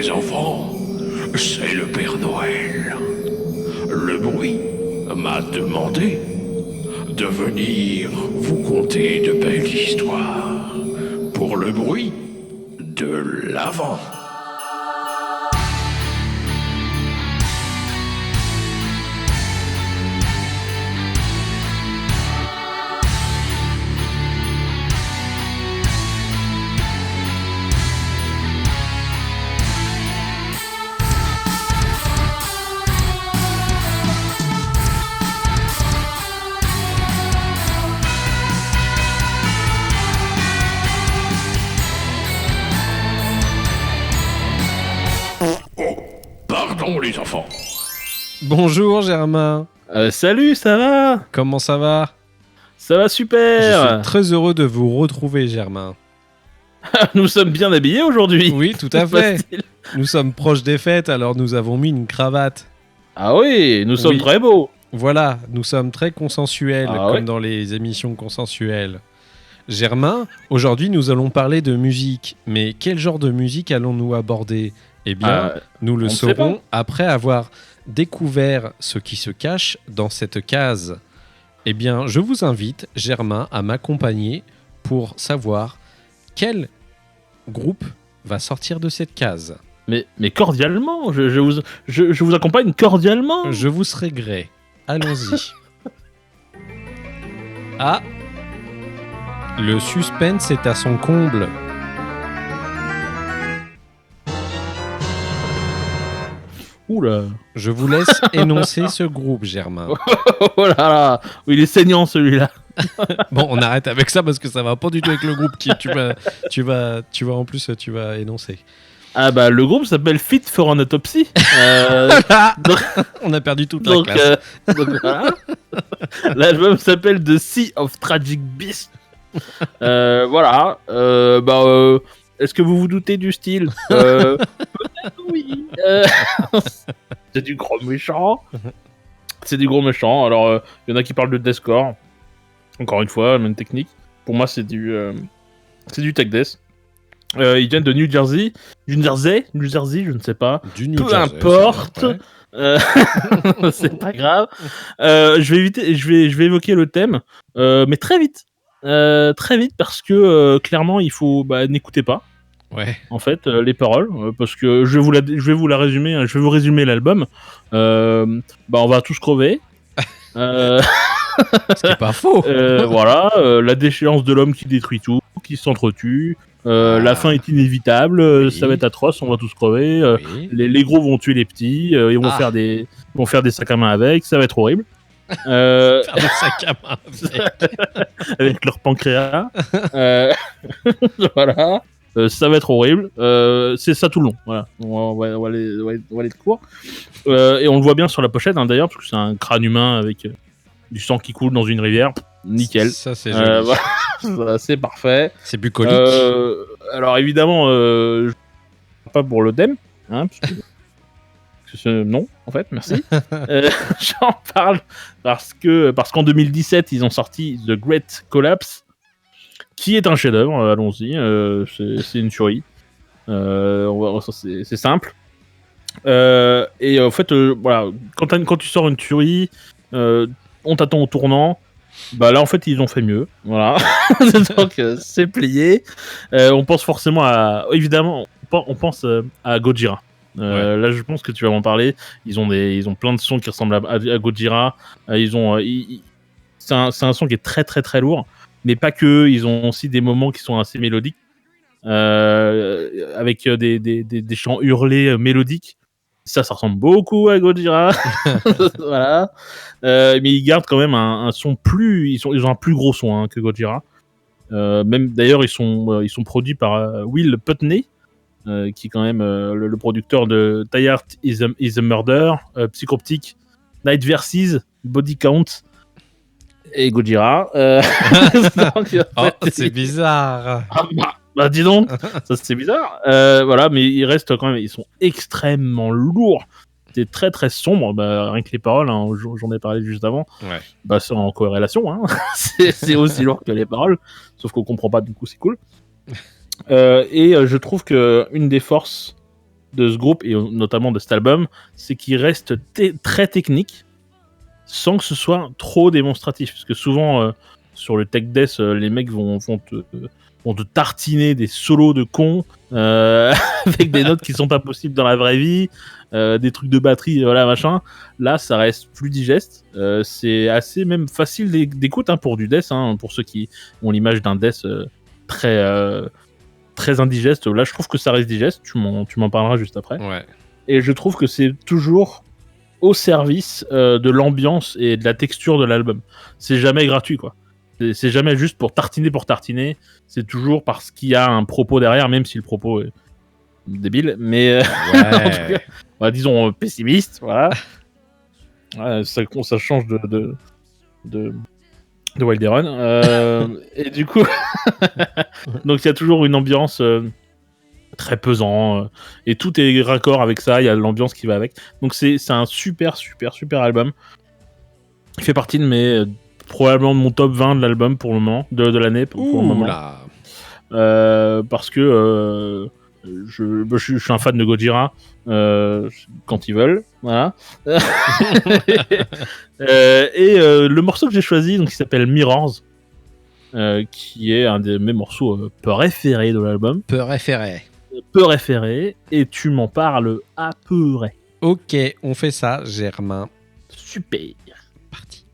les enfants, c'est le Père Noël. Le bruit m'a demandé de venir vous conter de belles histoires pour le bruit de l'avant. Pardon les enfants. Bonjour Germain, Salut, ça va? comment ça va? Ça va Je suis super. très heureux de vous retrouver Germain. Nous sommes bien habillés aujourd'hui. Oui, tout à fait. Nous sommes proches des fêtes, alors nous avons mis une cravate. Ah oui, nous sommes Oui. très beaux. Voilà, nous sommes très consensuels, Ah comme ouais. dans les émissions consensuelles. Germain, aujourd'hui nous allons parler de musique, mais quel genre de musique allons-nous aborder? Eh bien, nous le on ne sait saurons après avoir découvert ce qui se cache dans cette case. Eh bien, je vous invite, Germain, à m'accompagner pour savoir quel groupe va sortir de cette case. mais cordialement, je vous accompagne cordialement. Je vous serai gré. Allons-y. Ah, le suspense est à son comble. Oula. Je vous laisse énoncer ce groupe, Germain. Oh là là. Oui, il est saignant celui-là. Bon, on arrête avec ça parce que ça va pas du tout avec le groupe qui en plus tu vas énoncer. Ah bah le groupe s'appelle Fit for an Autopsy. Donc, On a perdu toute la donc, classe. donc voilà. L'album s'appelle The Sea of Tragic Beast. Voilà. Est-ce que vous vous doutez du style? Peut-être oui. C'est du gros méchant. C'est du gros méchant. Alors, il y en a qui parlent de deathcore. Encore une fois, même technique. Pour moi, c'est du tech death. Ils viennent de New Jersey, je ne sais pas. Du New Peu Jersey, importe. ça va, ouais. C'est pas grave. Je vais évoquer le thème, mais très vite. Très vite parce que clairement, il faut n'écoutez pas. Ouais. En fait, les paroles, parce que je vais vous la résumer. Je vais vous résumer l'album. On va tous crever. Ce qui est pas faux. Voilà, la déchéance de l'homme qui détruit tout, qui s'entretue. La fin est inévitable, Oui. ça va être atroce, on va tous crever. Oui. Les gros vont tuer les petits, ils vont faire des sacs à main avec, ça va être horrible. Faire des sacs à main avec. Avec leur pancréas. Voilà. Ça va être horrible. C'est ça tout le long. Voilà. On va aller de court. Et on le voit bien sur la pochette, hein, d'ailleurs, parce que c'est un crâne humain avec du sang qui coule dans une rivière. Nickel. Ça, c'est joli. Voilà, c'est parfait. C'est bucolique. Alors évidemment, pas pour le thème, hein, parce que non, en fait, merci. J'en parle parce qu'en 2017, ils ont sorti The Great Collapse, qui est un chef-d'œuvre. Allons-y, c'est une tuerie. C'est simple. Et en fait, voilà, quand tu sors une tuerie, on t'attend au tournant. Bah là en fait ils ont fait mieux, voilà. Donc c'est plié. On pense forcément évidemment on pense à Gojira. Ouais. Là je pense que tu vas m'en parler. Ils ont plein de sons qui ressemblent à Gojira. C'est un son qui est très très très lourd, mais pas que. Ils ont aussi des moments qui sont assez mélodiques, avec des chants hurlés mélodiques. Ça ressemble beaucoup à Gojira. Voilà. Mais ils gardent quand même un son ils ont un plus gros son, hein, que Gojira. Même d'ailleurs ils sont produits par Will Putney, qui est quand même le producteur de Die Hard is a Murder, Psychoptic, Night Versus, Body Count et Gojira. Donc, en fait, c'est bizarre. Bah dis donc, ça c'est bizarre. Voilà, mais ils restent quand même, ils sont extrêmement lourds. C'est très très sombre. Bah, rien que les paroles, hein, j'en ai parlé juste avant. Ouais. Bah c'est en corrélation, hein. c'est aussi lourd que les paroles, sauf qu'on comprend pas, du coup c'est cool. Et je trouve que une des forces de ce groupe, et notamment de cet album, c'est qu'il reste très technique, sans que ce soit trop démonstratif. Parce que souvent, sur le tech death, les mecs vont te tartiner des solos de cons, avec des notes qui sont pas possibles dans la vraie vie, des trucs de batterie, voilà, machin. Là, ça reste plus digeste. C'est assez même facile d'écoute pour du death, pour ceux qui ont l'image d'un death très indigeste. Là, je trouve que ça reste digeste. Tu m'en parleras juste après. Ouais. Et je trouve que c'est toujours au service de l'ambiance et de la texture de l'album. C'est jamais gratuit, quoi. C'est jamais juste pour tartiner. C'est toujours parce qu'il y a un propos derrière, même si le propos est débile. Mais en tout cas, disons pessimiste. Voilà. Ça change de Wilderun. Et du coup, donc il y a toujours une ambiance très pesant, et tout est raccord avec ça. Il y a l'ambiance qui va avec. Donc c'est un super album. Il fait partie de mes probablement de mon top 20 de l'album pour le moment, de l'année pour le moment. Parce que je suis un fan de Gojira quand ils veulent, voilà. Et le morceau que j'ai choisi, donc, qui s'appelle Mirrors, qui est un de mes morceaux préférés de l'album. Préféré, et tu m'en parles à peu près. Ok, on fait ça, Germain. Super. Parti.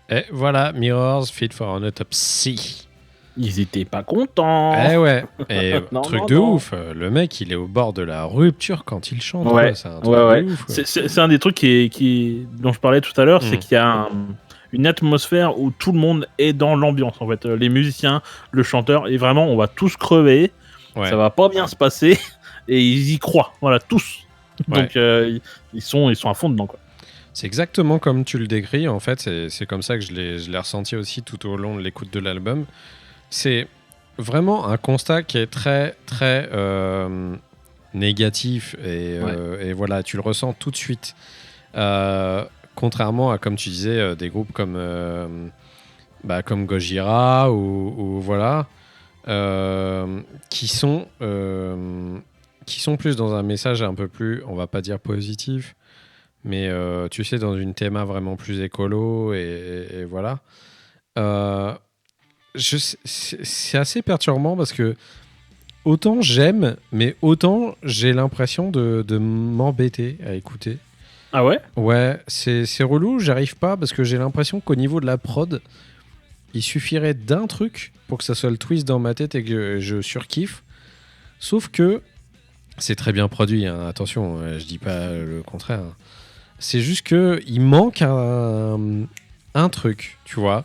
Et voilà, Mirrors, Fit for an Autopsy. Ils étaient pas contents. Eh ouais, et Non, truc non, de non. ouf, le mec il est au bord de la rupture quand il chante, Ouais, quoi. C'est un truc ouais. de ouf. Quoi. C'est un des trucs dont je parlais tout à l'heure, c'est Mm. qu'il y a une atmosphère où tout le monde est dans l'ambiance, en fait. Les musiciens, le chanteur, et vraiment, on va tous crever, Ouais. ça va pas bien se passer, et ils y croient, voilà, tous. Ouais. Donc, ils sont à fond dedans, quoi. C'est exactement comme tu le décris, en fait, c'est comme ça que je l'ai ressenti aussi tout au long de l'écoute de l'album. C'est vraiment un constat qui est très, très négatif, et voilà, tu le ressens tout de suite. Contrairement à, comme tu disais, des groupes comme Gojira ou voilà, qui sont plus dans un message un peu plus, on va pas dire positif, mais tu sais, dans une théma vraiment plus écolo, et voilà. C'est assez perturbant parce que autant j'aime, mais autant j'ai l'impression de m'embêter à écouter. Ah ouais? Ouais, c'est relou, j'arrive pas parce que j'ai l'impression qu'au niveau de la prod, il suffirait d'un truc pour que ça soit le twist dans ma tête et que je surkiffe. Sauf que c'est très bien produit, hein, attention, je dis pas le contraire. Hein. C'est juste que il manque un truc, tu vois.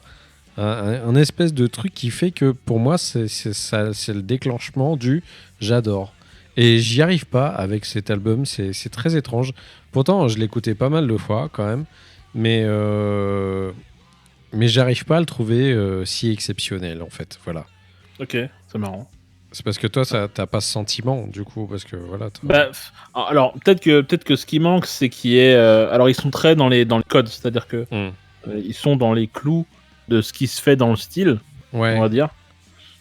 Un espèce de truc qui fait que pour moi c'est le déclenchement du j'adore, et j'y arrive pas avec cet album. C'est très étrange, pourtant je l'écoutais pas mal de fois quand même, mais j'arrive pas à le trouver si exceptionnel, en fait. Voilà, Ok, c'est marrant. c'est parce que toi t'as pas ce sentiment du coup, parce que voilà Alors, peut-être que ce qui manque, c'est qu'il y ait... alors, ils sont très dans les codes, c'est-à-dire que ils sont dans les clous de ce qui se fait dans le style, ouais, on va dire,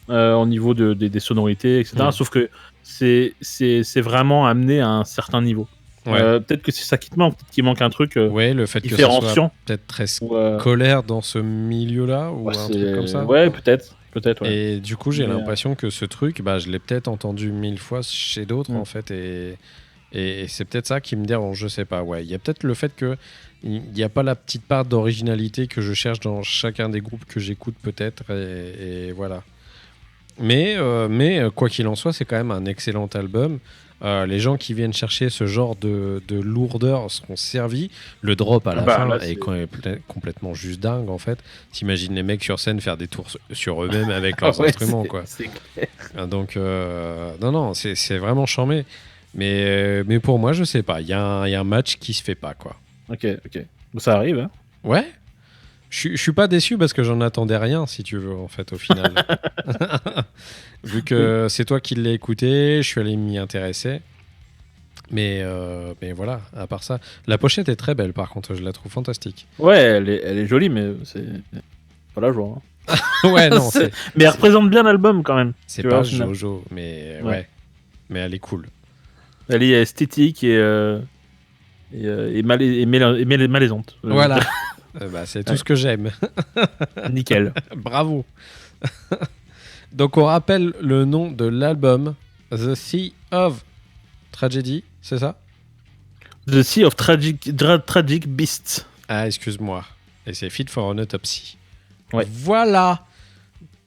au niveau des sonorités, etc. Sauf que c'est vraiment amené à un certain niveau. ouais. Peut-être que c'est ça qui te manque, peut-être qu'il manque un truc Ouais, le fait que ça soit différenciant. peut-être très Ou, scolaire dans ce milieu-là, ou un truc comme ça. Ouais, peut-être. Ouais. Et du coup, j'ai Mais, l'impression que ce truc, je l'ai peut-être entendu 1000 fois chez d'autres, en fait, et c'est peut-être ça qui me dérange, je sais pas. Ouais, il y a peut-être le fait que il n'y a pas la petite part d'originalité que je cherche dans chacun des groupes que j'écoute, peut-être, et voilà. Mais quoi qu'il en soit, c'est quand même un excellent album. Les gens qui viennent chercher ce genre de lourdeur seront servis. Le drop à la fin là, est complètement juste dingue, en fait. T'imagines les mecs sur scène faire des tours sur eux-mêmes avec leurs instruments, quoi. C'est clair. Donc, non, c'est vraiment charmé. Mais pour moi, je sais pas. Il y a un match qui se fait pas, quoi. Ok. Bon, ça arrive, hein. Ouais. Je suis pas déçu parce que j'en attendais rien, si tu veux, en fait, au final. Vu que c'est toi qui l'as écouté, je suis allé m'y intéresser. Mais voilà, à part ça. La pochette est très belle, par contre, je la trouve fantastique. Ouais, elle est jolie, mais c'est pas la joie. Hein. Ouais, non, mais elle représente bien l'album quand même. C'est tu pas vois, Jojo, mais ouais. Mais elle est cool. Elle est esthétique et malaisante. Voilà. C'est tout ce que j'aime. Nickel. Bravo. Donc on rappelle le nom de l'album, The Sea of Tragedy, c'est ça? The Sea of Tragic Beasts. Ah, excuse-moi. Et c'est Fit for an Autopsy. Ouais. Voilà.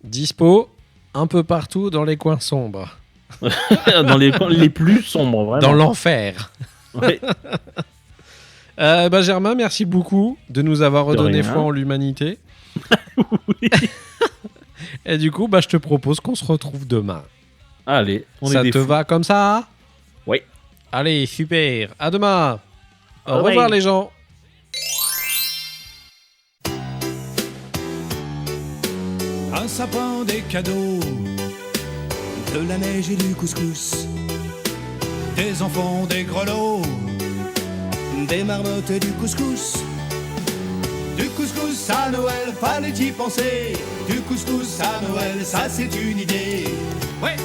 Dispo un peu partout dans les coins sombres. Dans les coins les plus sombres, vraiment. Dans l'enfer. Ouais. Germain, merci beaucoup de nous avoir redonné foi en l'humanité. Oui. Et du coup, je te propose qu'on se retrouve demain. Allez, Ça te va comme ça? Oui. Allez, super. À demain. Au Ouais. revoir les gens. Un sapin, des cadeaux, de la neige et du couscous, des enfants, des grelots, des marmottes et du couscous. Du couscous à Noël, fallait y penser. Du couscous à Noël, ça c'est une idée. Ouais.